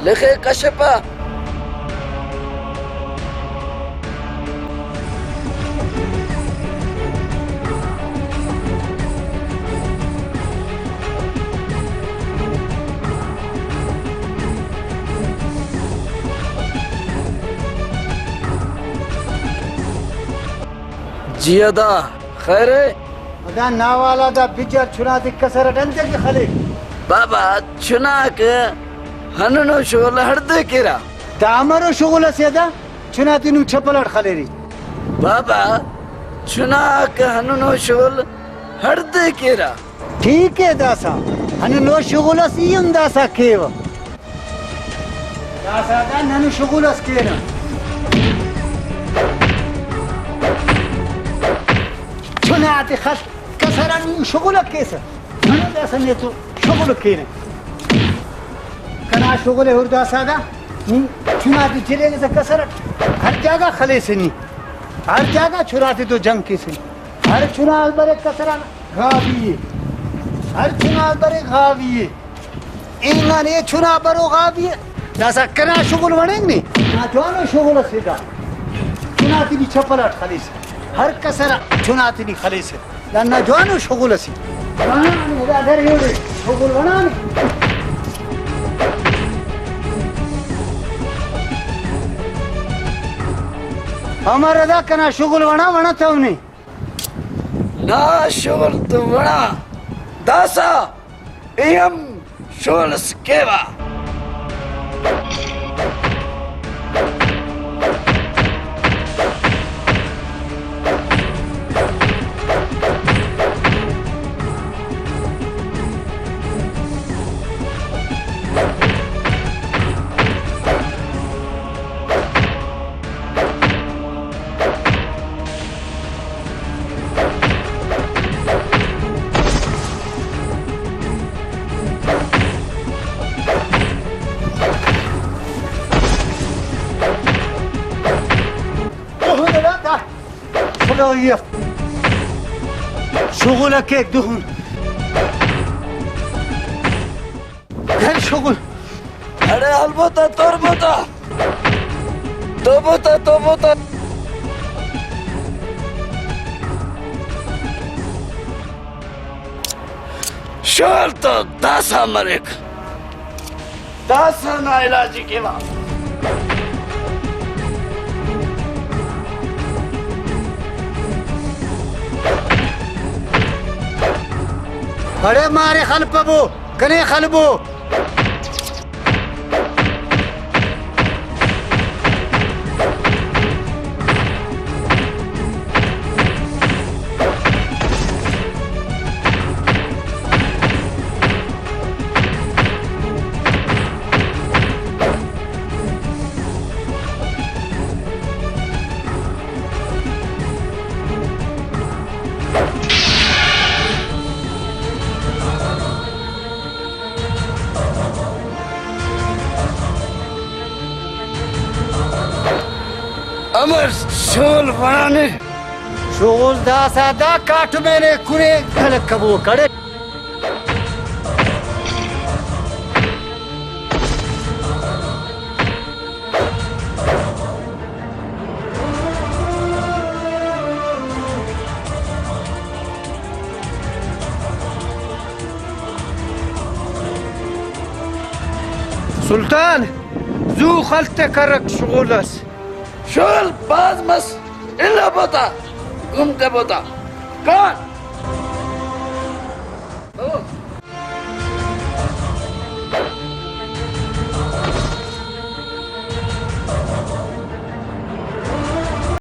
لخي كشبة جيدا خيري دا ناوالا دا بيجر چنا دي كسر دنده کی خلي بابا چناك هننو شغل هرده كيرا دا امرو شغل سيدا چنا دينو چپلٹ خليري بابا چناك هننو شغل هرده كيرا ठीक है दासा हनु नो शुगुलस यम दासा केव दासा दा ननु शुगुलस केना चुनाती खस कसरन शुगुल केस हनु दासा ने तो शुगुल केना कना शुगुल हुर दासा दा चुनाती जिले से कसर हर जगह खले से नहीं हर जगह चुराती तो जंग के से हर चुनाव बरे कसरन गावी हर चुनाव बरे गावी इंगन ये चुनाव बरो गावी दासा कना शुगुल बनेंगे ना जानो शुगुल सीधा चुनाती भी चपलट खली से हर कसरा चुनाती भी खली से ना जानो शुगुल सी बनाने इधर योरे शुगुल बनाने हमारा दा कना शुगुल बना था उन्हें لا شغل تبنا داسا ايام شغل سكيبا شغلك هيك دهن غير شغل अरे अलबत्ता तोबता شغل तो داسا مريك داسا ना इलाजी के बाद अरे मारे खलपबो कने खलबो अमर शोल बनाने शोल दासा दा काट मेरे कुरे खलक कबो कड़े सुल्तान ذو خلت کرک شغلس شغل باز مس إلا بطا قمت بطا كان